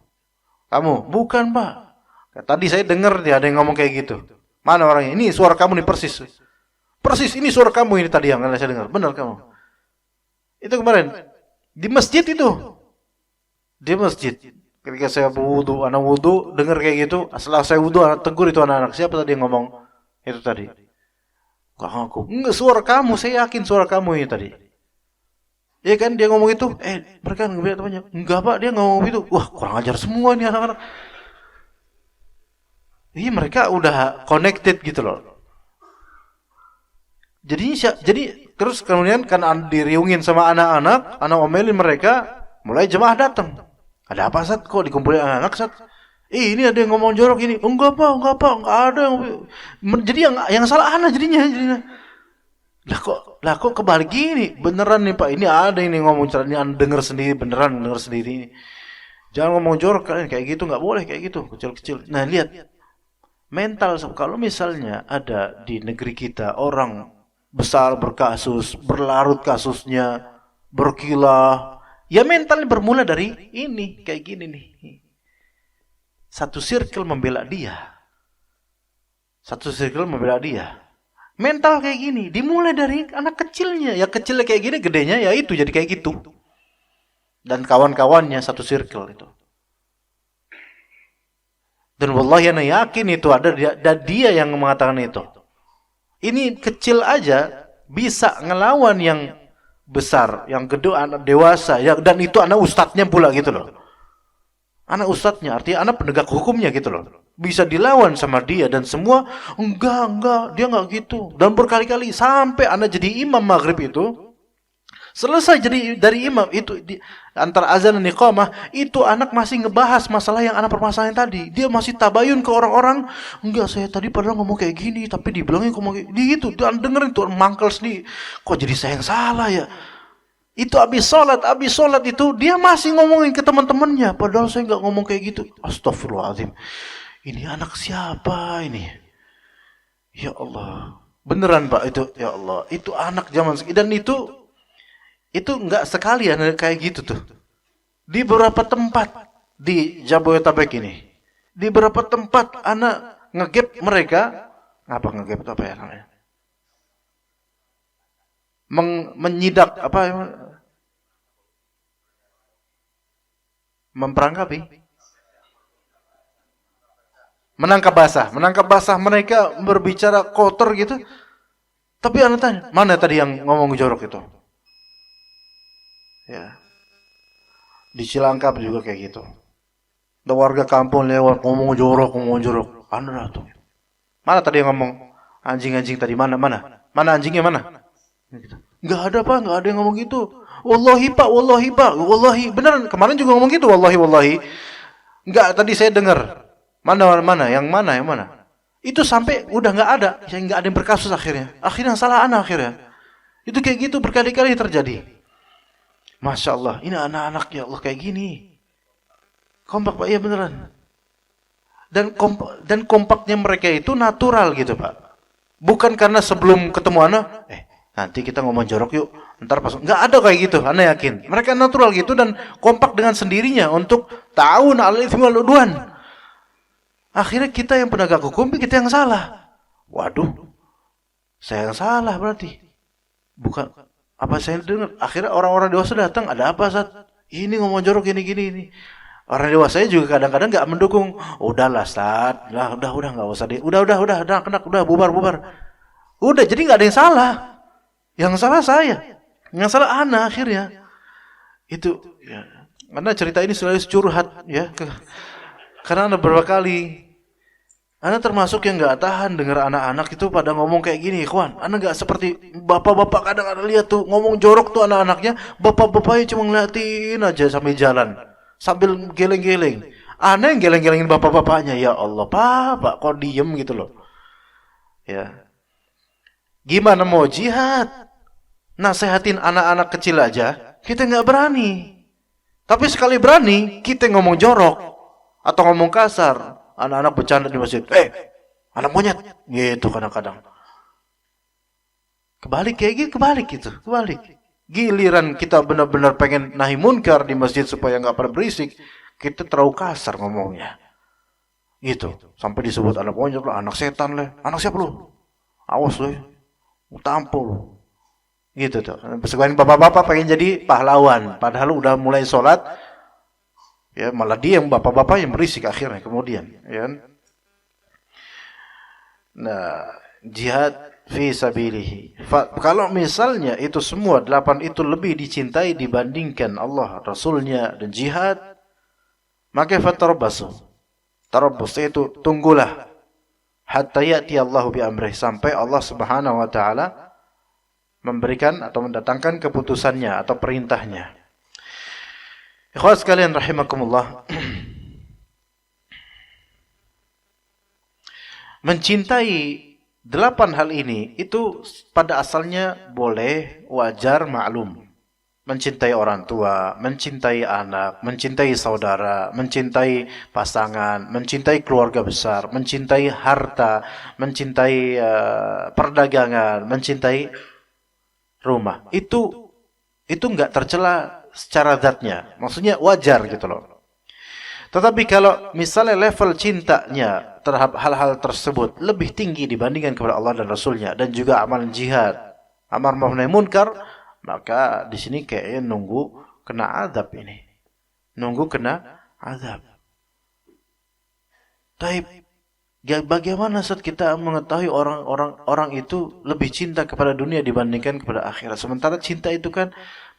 Kamu? Bukan, Pak. Tadi saya dengar dia ada yang ngomong kayak gitu. Mana orangnya? Ini suara kamu nih persis. Persis ini suara kamu ini tadi yang saya dengar. Benar kamu. Itu kemarin di masjid itu. Di masjid. Ketika saya berwudu, anak wudu dengar kayak gitu. Setelah saya wudu, tegur itu anak-anak. Siapa tadi yang ngomong itu tadi? Aku. Enggak, suara kamu. Saya yakin suara kamu ini tadi. Ya kan dia ngomong itu. Mereka ngebilang temannya. Enggak, Pak, dia ngomong itu. Wah, kurang ajar semua nih anak-anak. Iya, mereka udah connected gitu loh. Jadi terus kemudian kan diriungin sama anak-anak, anak omelin mereka, mulai jemaah datang. Ada apa Sat? Kok dikumpulin anak-anak Sat? Ini ada yang ngomong jorok ini. Enggak Pak, enggak ada yang. Jadi yang salah anak jadinya. Lah kok kebalik gini? Beneran nih Pak, ini ada ini ngomong caranya denger sendiri, beneran denger sendiri. Jangan ngomong jorok kalian kayak gitu, enggak boleh kayak gitu, kecil-kecil. Nah, lihat. Mental kalau misalnya ada di negeri kita orang besar berkasus, berlarut kasusnya, berkilah, ya mentalnya bermula dari ini, kayak gini nih. Satu circle membela dia. Mental kayak gini, dimulai dari anak kecilnya. Ya kecilnya kayak gini, gedenya ya itu jadi kayak gitu. Dan kawan-kawannya satu circle itu. Dan wallahi ana yakin itu ada dia yang mengatakan itu. Ini kecil aja bisa ngelawan yang besar, yang gede, anak dewasa, ya, dan itu anak ustadznya pula gitu loh. Anak ustadznya, artinya anak penegak hukumnya gitu loh. Bisa dilawan sama dia dan semua enggak, dia enggak gitu. Dan berkali-kali sampai anak jadi imam maghrib itu. Selesai jadi dari imam itu antara azan dan iqamah itu anak masih ngebahas masalah yang anak permasalahan tadi. Dia masih tabayun ke orang-orang, enggak saya tadi padahal ngomong kayak gini tapi dibilangnya ngomong kayak gitu. Dia dengerin tuh mangkel sendiri. Kok jadi saya yang salah ya? Itu habis sholat itu dia masih ngomongin ke teman-temannya padahal saya enggak ngomong kayak gitu. Astagfirullahaladzim. Ini anak siapa ini? Ya Allah. Beneran Pak itu, ya Allah. Itu anak zaman dan itu enggak sekali ya kayak gitu tuh. Di beberapa tempat di Jabodetabek ini. Di beberapa tempat anak ngegap mereka. Apa ngegap itu apa ya namanya? Menyidak apa ya? Memperangkapi. Menangkap basah mereka berbicara kotor gitu. Tapi anak tanya, mana tadi yang ngomong jorok itu? Ya. Di Cilangkap juga kayak gitu. Ada warga kampung lewat ngomong jorok. Anda tuh. Mana tadi yang ngomong anjing tadi mana? Mana anjingnya mana? Enggak ada Pak, enggak ada yang ngomong gitu. Wallahi Pak, wallahi. Beneran kemarin juga ngomong gitu, wallahi. Enggak, tadi saya dengar. Mana? Yang mana? Itu sampai udah enggak ada yang berkasus akhirnya. Akhirnya salah anak akhirnya. Itu kayak gitu berkali-kali terjadi. Masya Allah, ini anak-anak ya Allah kayak gini. Kompak Pak, iya beneran. Dan kompaknya mereka itu natural gitu Pak. Bukan karena sebelum ketemu anak, nanti kita ngomong jorok yuk. Ntar pas, nggak ada kayak gitu, anak yakin. Mereka natural gitu dan kompak dengan sendirinya untuk ta'awun 'alal itsmi wal 'udwan. Akhirnya kita yang penegak hukum, kita yang salah. Waduh, saya yang salah berarti. Bukan. Apa saya dengar? Akhirnya orang-orang dewasa datang, ada apa Sat? Ini ngomong jorok gini. Orang dewasa juga kadang-kadang nggak mendukung. Udahlah Sat, udah nggak usah deh. Udah, kena, bubar. Udah, jadi nggak ada yang salah. Yang salah saya, yang salah anak akhirnya. Itu ya. Karena cerita ini selalu curhat ya. Karena beberapa kali Anda termasuk yang nggak tahan dengar anak-anak itu pada ngomong kayak gini, kawan. Anda nggak seperti bapak-bapak kadang ada lihat tuh ngomong jorok tuh anak-anaknya, bapak-bapaknya cuma ngeliatin aja sambil jalan, sambil geleng-geleng. Anda yang geleng-gelengin bapak-bapaknya, ya Allah, Pak kok diem gitu loh. Ya, gimana mau jihad? Nasehatin anak-anak kecil aja, kita nggak berani. Tapi sekali berani, kita ngomong jorok atau ngomong kasar. Anak-anak bercanda di masjid, anak monyet, gitu kadang-kadang. Kebalik gitu. Giliran kita benar-benar pengen nahi munkar di masjid supaya nggak pada berisik, kita terlalu kasar ngomongnya. Gitu, sampai disebut anak monyet lah, anak setan lah, anak siapa lu? Awas lu, tampol lu. Gitu tuh. Sebagian bapak-bapak pengen jadi pahlawan, padahal udah mulai sholat. Ya, malah dia yang bapak-bapak yang berisik akhirnya kemudian, ya. Nah, jihad fi sabilihi. Kalau misalnya itu semua 8 itu lebih dicintai dibandingkan Allah, Rasulnya dan jihad, maka fatarabbasu. Tarabbus itu tunggulah hatta ya'ti Allahu bi amrih, sampai Allah Subhanahu wa taala memberikan atau mendatangkan keputusannya atau perintahnya. Ikhwas sekalian rahimakumullah. Mencintai 8 hal ini itu pada asalnya boleh, wajar, maklum. Mencintai orang tua, mencintai anak, mencintai saudara, mencintai pasangan, mencintai keluarga besar, mencintai harta, mencintai perdagangan, mencintai rumah. Itu enggak tercela secara zatnya, maksudnya wajar gitu loh. Tetapi kalau misalnya level cintanya terhadap hal-hal tersebut lebih tinggi dibandingkan kepada Allah dan Rasulnya dan juga amalan jihad, amar ma'ruf nahi munkar, maka di sini kayaknya nunggu kena azab ini. Nunggu kena azab. Tapi bagaimana saat kita mengetahui orang itu lebih cinta kepada dunia dibandingkan kepada akhirat? Sementara cinta itu kan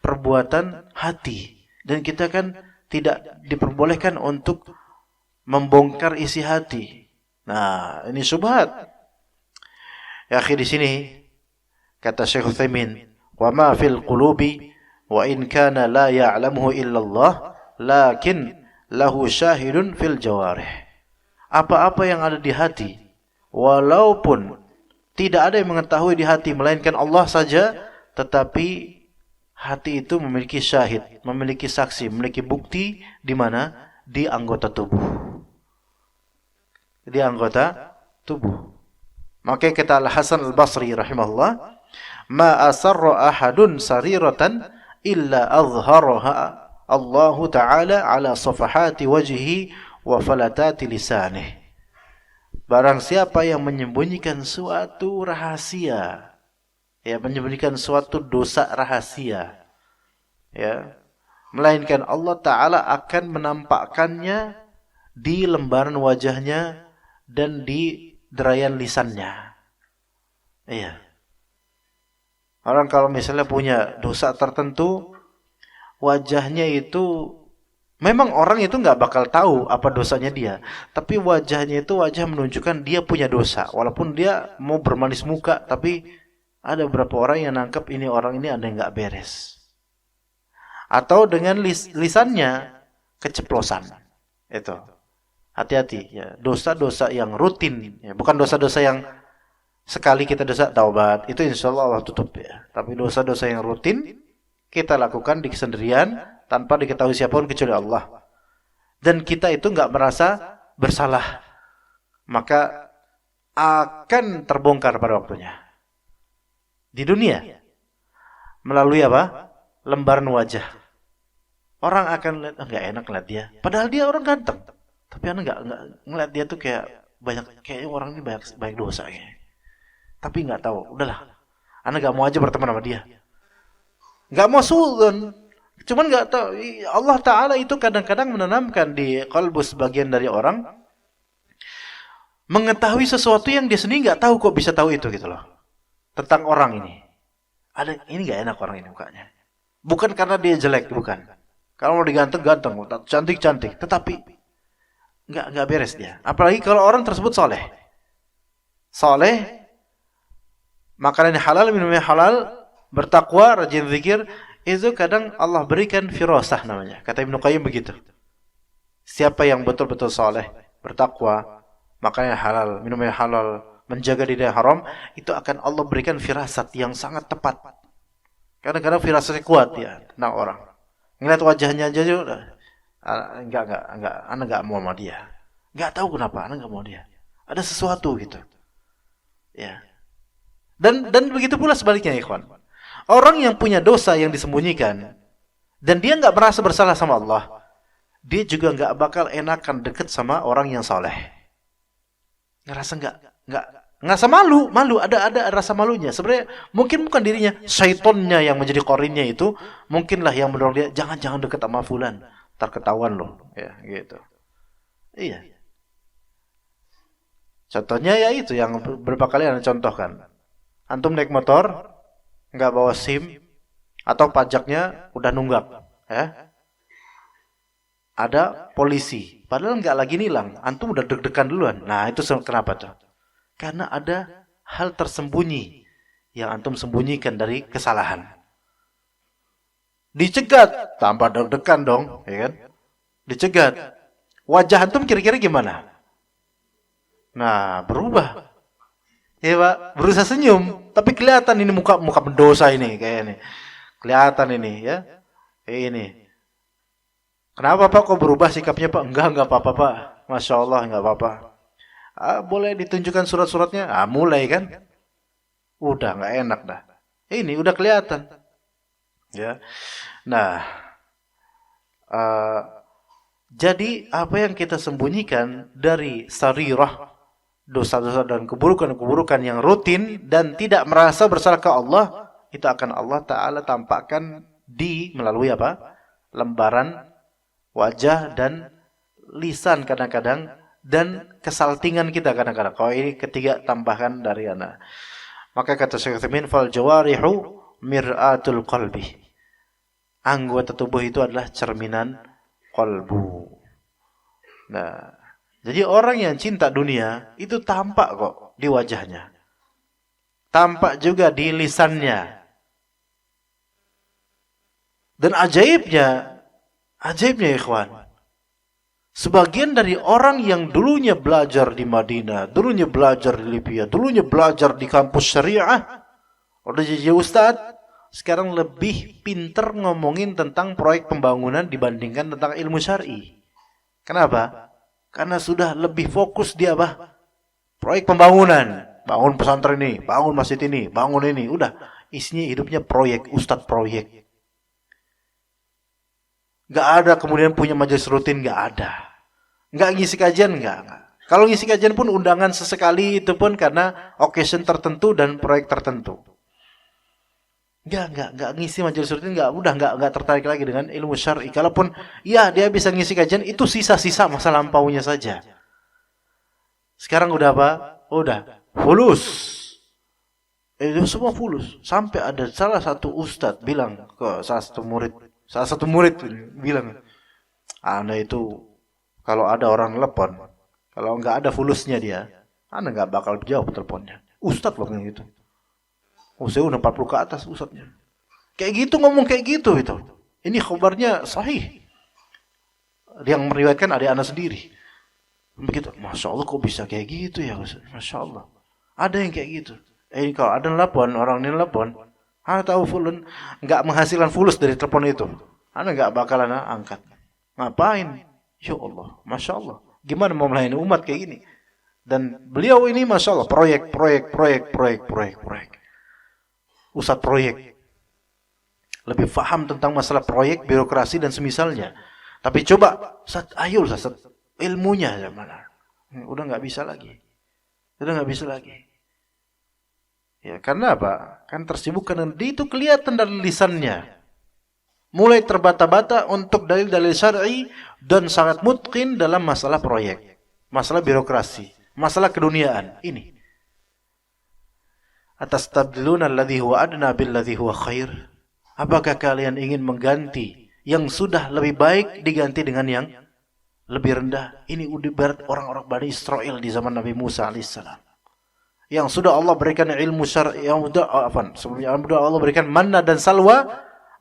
perbuatan hati, dan kita kan tidak diperbolehkan untuk membongkar isi hati. Nah, ini syubhat. Ya akhi, di sini kata Syekh Utsaimin, "Wa ma fil qulubi wa in kana la ya'lamuhu illa Allah, lakin lahu syahidun fil jawarih." Apa-apa yang ada di hati, walaupun tidak ada yang mengetahui di hati melainkan Allah saja, tetapi hati itu memiliki syahid, memiliki saksi, memiliki bukti di mana? Di anggota tubuh. Di anggota tubuh. Maka kata Al-Hasan Al-Basri rahimahullah, "Ma asarra ahadun sariratan illa azharaha Allah Ta'ala ala safahati wajhihi wa falatati lisanih." Barang siapa yang menyembunyikan suatu rahasia, ya, menyembunyikan suatu dosa rahasia, ya, melainkan Allah Ta'ala akan menampakkannya di lembaran wajahnya dan di derayan lisannya. Iya. Orang kalau misalnya punya dosa tertentu, wajahnya itu memang orang itu nggak bakal tahu apa dosanya dia, tapi wajahnya itu wajah menunjukkan dia punya dosa, walaupun dia mau bermanis muka, tapi ada beberapa orang yang nangkep ini orang ini ada yang nggak beres. Atau dengan lisannya keceplosan. Itu. Hati-hati ya. Dosa-dosa yang rutin, ya. Bukan dosa-dosa yang sekali kita dosa taubat, itu insya Allah Allah tutup ya. Tapi dosa-dosa yang rutin kita lakukan di kesendirian tanpa diketahui siapapun kecuali Allah. Dan kita itu nggak merasa bersalah, maka akan terbongkar pada waktunya. Di dunia melalui apa? Lembaran wajah. Orang akan lihat, nggak enak ngeliat dia. Padahal dia orang ganteng, tapi anda nggak ngeliat dia tuh kayak orang ini banyak dosa kayaknya. Tapi nggak tahu, udahlah. Anda nggak mau aja berteman sama dia. Nggak mau suudon. Cuman nggak tahu. Allah Ta'ala itu kadang-kadang menanamkan di qalbu sebagian dari orang mengetahui sesuatu yang dia sendiri nggak tahu kok bisa tahu itu gitu loh. tentang orang ini. Ada ini nggak enak orang ini mukanya. Bukan karena dia jelek, bukan. Kalau mau diganteng-ganteng, cantik-cantik, tetapi nggak beres dia. Apalagi kalau orang tersebut soleh. Soleh, makanannya halal, minumnya halal, bertakwa, rajin zikir, itu kadang Allah berikan firasah namanya. Kata Ibnu Qayyim begitu. Siapa yang betul-betul soleh, bertakwa, makanannya halal, minumnya halal, menjaga diri dari haram, itu akan Allah berikan firasat yang sangat tepat. Kadang-kadang firasatnya kuat ya tentang orang. Ngeliat wajahnya aja udah, enggak, anak enggak mau sama dia. Enggak tahu kenapa anak enggak mau dia. Ada sesuatu gitu. Ya. Dan begitu pula sebaliknya, ikhwan. Orang yang punya dosa yang disembunyikan dan dia enggak merasa bersalah sama Allah, dia juga enggak bakal enakan deket sama orang yang soleh. Ngerasa ngerasa malu, ada rasa malunya. Sebenarnya mungkin bukan dirinya, syaitonnya yang menjadi korinnya itu, mungkinlah yang mendorong dia, jangan deket sama fulan, ntar ketahuan loh, ya gitu. Iya. Contohnya ya itu yang beberapa kali Anda contohkan. Antum naik motor, nggak bawa SIM, atau pajaknya udah nunggak, ya. Ada polisi, padahal nggak lagi nilang, antum udah deg-degan duluan. Nah itu kenapa tuh? Karena ada hal tersembunyi yang antum sembunyikan dari kesalahan. Dicegat, tambah deg-degan dong, ya kan? Dicegat, wajah antum kira-kira gimana? Nah berubah, ya Pak, berusaha senyum, tapi kelihatan ini muka pendosa ini, kayak ini, kelihatan ini, ya, ini. Kenapa Pak kok berubah sikapnya Pak? Enggak apa-apa Pak. Masya Allah enggak apa-apa. Boleh ditunjukkan surat-suratnya? Mulai kan? Udah enggak enak dah. Ini udah kelihatan. Ya. Nah, jadi apa yang kita sembunyikan dari sarirah, dosa-dosa dan keburukan-keburukan yang rutin dan tidak merasa bersalah ke Allah, itu akan Allah Ta'ala tampakkan melalui apa? Lembaran wajah dan lisan kadang-kadang, dan kesaltingan kita kadang-kadang. Kalau ini ketiga tambahkan dari anak. Maka kata Syekh Utsaimin, fal jawarihu mir'atul qalbi. Anggota tubuh itu adalah cerminan qalbu. Nah, jadi orang yang cinta dunia itu tampak kok di wajahnya. Tampak juga di lisannya. Dan ajaibnya ikhwan, sebagian dari orang yang dulunya belajar di Madinah, dulunya belajar di Libya, dulunya belajar di kampus syariah, udah jadi ustaz, sekarang lebih pinter ngomongin tentang proyek pembangunan dibandingkan tentang ilmu syar'i. Kenapa? Karena sudah lebih fokus dia apa? Proyek pembangunan, bangun pesantren ini, bangun masjid ini, bangun ini, udah isinya hidupnya proyek, ustaz proyek. Gak ada kemudian punya majelis rutin, gak ada. Gak ngisi kajian, gak. Kalau ngisi kajian pun undangan sesekali, itu pun karena occasion tertentu dan proyek tertentu. Gak ngisi majelis rutin, gak tertarik lagi dengan ilmu syar'i. Kalaupun ya dia bisa ngisi kajian, itu sisa-sisa masa lampaunya saja. Sekarang udah apa? Udah fulus. Itu semua fulus. Sampai ada salah satu ustadz bilang ke salah satu murid bilang, Anda itu kalau ada orang telepon, kalau nggak ada fulusnya dia, Anda nggak bakal jawab teleponnya. Ustadz loh kayak gitu. Saya udah 40 ke atas ustadznya. Kayak gitu ngomong kayak gitu itu. Ini khabarnya sahih. Yang meriwayatkan adik anak sendiri. Begitu. Masya Allah kok bisa kayak gitu ya Ustaz? Masya Allah. Ada yang kayak gitu. Kalau ada telepon, orang ini telepon, Anda tahu fulan nggak menghasilkan fulus dari telepon itu, Anda nggak bakalan angkat. Ngapain? Ya Allah, Masya Allah. Gimana mau melayani umat kayak gini? Dan beliau ini Masya Allah, proyek. Ustadz proyek. Lebih paham tentang masalah proyek, birokrasi dan semisalnya. Tapi coba, ayo Ustaz, ilmunya mana? Udah nggak bisa lagi. Ya, karena apa? Kan tersibuk karena dia itu kelihatan dari lisannya. Mulai terbata-bata untuk dalil-dalil syar'i dan sangat mutqin dalam masalah proyek, masalah birokrasi, masalah keduniaan. Ini. Atastabdiluna alladhi huwa adna billadhi huwa khair? Apakah kalian ingin mengganti yang sudah lebih baik diganti dengan yang lebih rendah? Ini udah berat orang-orang Bani Israel di zaman Nabi Musa alaihissalam. Yang sudah Allah berikan ilmu syar'i, yang sebelumnya Allah berikan manna dan salwa,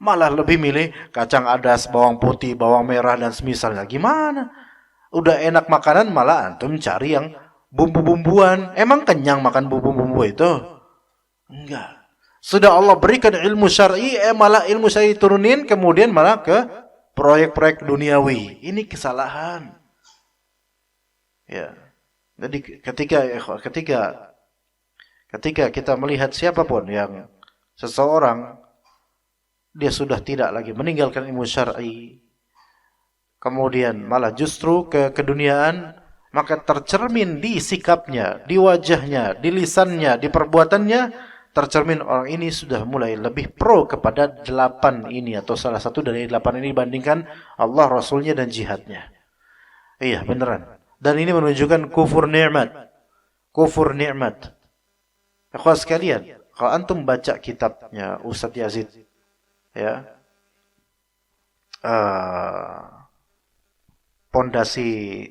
malah lebih milih kacang adas, bawang putih, bawang merah dan semisalnya. Gimana? Udah enak makanan malah antum cari yang bumbu-bumbuan. Emang kenyang makan bumbu-bumbu itu? Enggak. Sudah Allah berikan ilmu syar'i, malah ilmu syar'i turunin, kemudian malah ke proyek-proyek duniawi. Ini kesalahan. Ya. Jadi ketika kita melihat siapapun yang seseorang dia sudah tidak lagi meninggalkan ilmu syar'i, kemudian malah justru ke keduniaan, maka tercermin di sikapnya, di wajahnya, di lisannya, di perbuatannya, tercermin orang ini sudah mulai lebih pro kepada 8 ini atau salah satu dari 8 ini dibandingkan Allah, Rasulnya dan jihadnya. Iya beneran. Dan ini menunjukkan kufur nikmat. Kufur nikmat. Akhwat sekalian, kalau antum baca kitabnya Ustadz Yazid, ya, pondasi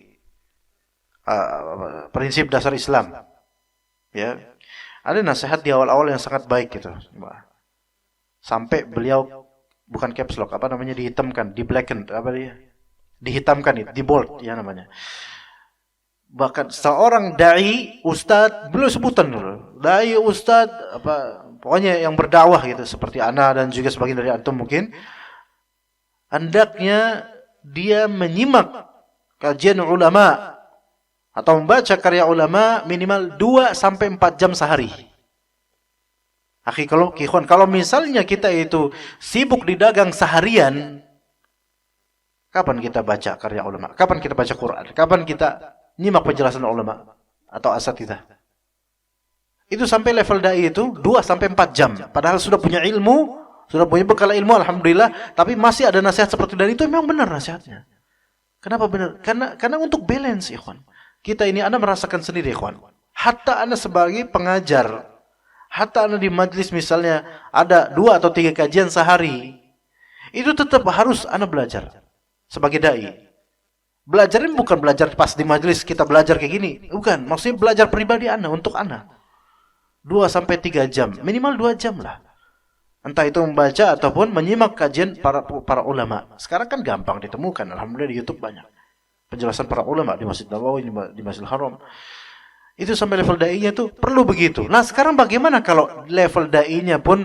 prinsip dasar Islam, ya, ada nasihat di awal-awal yang sangat baik gitu, sampai beliau bukan caps lock, apa namanya, dihitamkan, di blacken, apa dia, dihitamkan itu, di bold ya namanya. Bahkan seorang dai, ustadz, beliau sebutan dulu, dai, ustadz, apa, pokoknya yang berdakwah gitu, seperti ana dan juga sebagian dari antum mungkin, hendaknya dia menyimak kajian ulama atau membaca karya ulama minimal 2-4 jam sehari. Akhi, kalau misalnya kita itu sibuk di dagang seharian, kapan kita baca karya ulama? Kapan kita baca Quran? Kapan kita nyimak penjelasan ulama atau asatidzah? Itu sampai level dai itu 2-4 jam. Padahal sudah punya ilmu, sudah punya bekal ilmu, alhamdulillah, tapi masih ada nasihat seperti itu, dan itu memang benar nasihatnya. Kenapa benar? Karena untuk balance, ikhwan. Kita ini, Anda merasakan sendiri, ikhwan. Hatta Anda sebagai pengajar, hatta Anda di majlis misalnya ada 2 atau 3 kajian sehari, itu tetap harus Anda belajar sebagai dai. Belajar ini bukan belajar pas di majlis kita belajar kayak gini, bukan. Maksudnya belajar pribadi Anda, untuk Anda. 2-3 jam, minimal 2 jam lah. Entah itu membaca ataupun menyimak kajian para ulama. Sekarang kan gampang ditemukan, alhamdulillah di YouTube banyak penjelasan para ulama di Masjid Nabawi, di Masjidil Haram. Itu sampai level dai-nya tuh perlu begitu. Nah, sekarang bagaimana kalau level dai-nya pun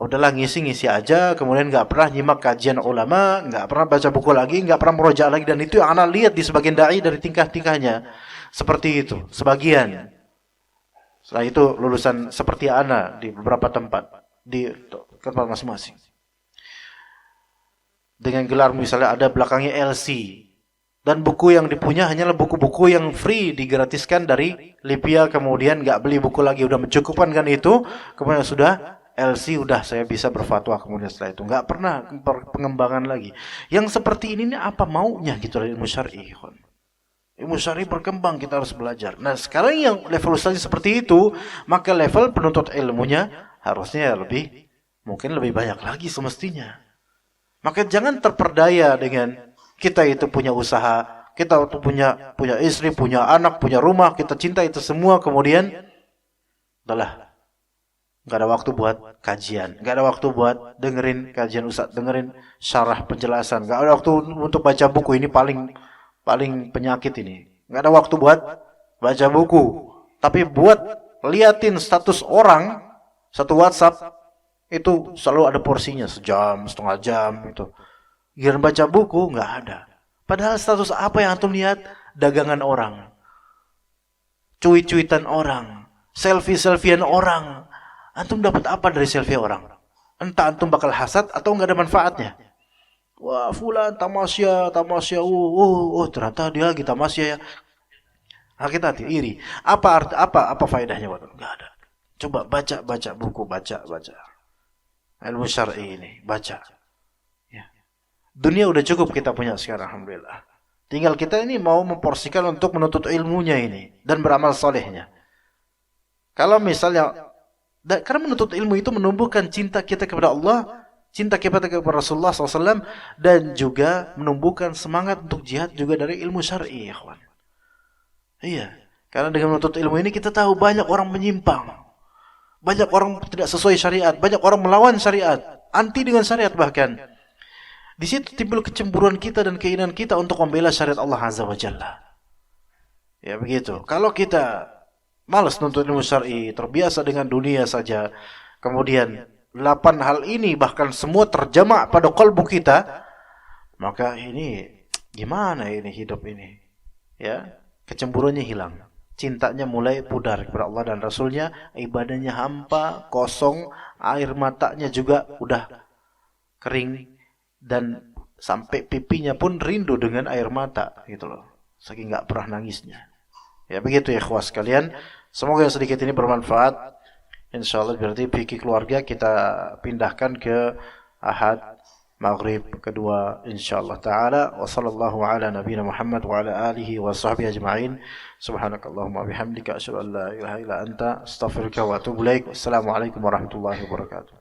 udahlah ngisi-ngisi aja, kemudian nggak pernah nyimak kajian ulama, nggak pernah baca buku lagi, nggak pernah murojaah lagi, dan itu yang ana lihat di sebagian dai dari tingkah-tingkahnya seperti itu, sebagian. Setelah itu lulusan seperti ana di beberapa tempat, di tempat masing-masing. Dengan gelar misalnya ada belakangnya LC, dan buku yang dipunya hanyalah buku-buku yang free, digratiskan dari Lipia, kemudian nggak beli buku lagi, udah mencukupkan kan itu, kemudian sudah LC, udah saya bisa berfatwa, kemudian setelah itu nggak pernah pengembangan lagi. Yang seperti ini apa maunya gitu dari ilmu syar'i. Ilmu syar'i berkembang, kita harus belajar. Nah, sekarang yang level ustaznya seperti itu, maka level penuntut ilmunya harusnya mungkin lebih banyak lagi semestinya. Maka jangan terperdaya dengan kita itu punya usaha, kita itu punya istri, punya anak, punya rumah, kita cinta itu semua, kemudian udahlah, nggak ada waktu buat kajian, nggak ada waktu buat dengerin kajian ustaz, dengerin syarah penjelasan, nggak ada waktu untuk baca buku, ini paling penyakit ini. Nggak ada waktu buat baca buku, tapi buat liatin status orang satu WhatsApp itu selalu ada porsinya, sejam, setengah jam itu. Giliran baca buku nggak ada. Padahal status apa yang antum lihat? Dagangan orang, cuit-cuitan orang, selfie-selfian orang. Antum dapat apa dari selfie orang? Entah antum bakal hasad atau nggak ada manfaatnya. Wah, fulan tamasya, ternyata dia lagi tamasya ya. Hati-hati, iri. Apa faedahnya? Nggak ada. Coba baca buku, baca. Ilmu syar'i ini, baca. Dunia udah cukup kita punya sekarang, alhamdulillah. Tinggal kita ini mau memporsikan untuk menuntut ilmunya ini dan beramal solehnya. Kalau misalnya Karena menuntut ilmu itu menumbuhkan cinta kita kepada Allah, cinta kita kepada Rasulullah SAW, dan juga menumbuhkan semangat untuk jihad juga dari ilmu syar'i, ya kawan. Iya, karena dengan menuntut ilmu ini kita tahu banyak orang menyimpang, banyak orang tidak sesuai syariat, banyak orang melawan syariat, anti dengan syariat bahkan. Di situ timbul kecemburuan kita dan keinginan kita untuk membela syariat Allah Azza wa Jalla. Ya begitu. Kalau kita malas nuntut ilmu syar'i, terbiasa dengan dunia saja, kemudian 8 hal ini bahkan semua terjamak pada kalbu kita, maka ini gimana ini hidup ini? Ya, kecemburuannya hilang, cintanya mulai pudar kepada Allah dan Rasulnya, ibadahnya hampa, kosong, air matanya juga udah kering, dan sampai pipinya pun rindu dengan air mata, gitu loh, saking nggak pernah nangisnya. Ya begitu ya ikhwas sekalian. Semoga yang sedikit ini bermanfaat. Insyaallah berarti fikih keluarga kita pindahkan ke Ahad Maghrib kedua insyaallah taala. Wa sallallahu ala nabiyina Muhammad wa ala alihi wa sahbihi ajma'in. Subhanakallahumma bihamdika asyhadu an la ilaha illa anta astaghfiruka wa atubu ilaik. Wassalamualaikum warahmatullahi wabarakatuh.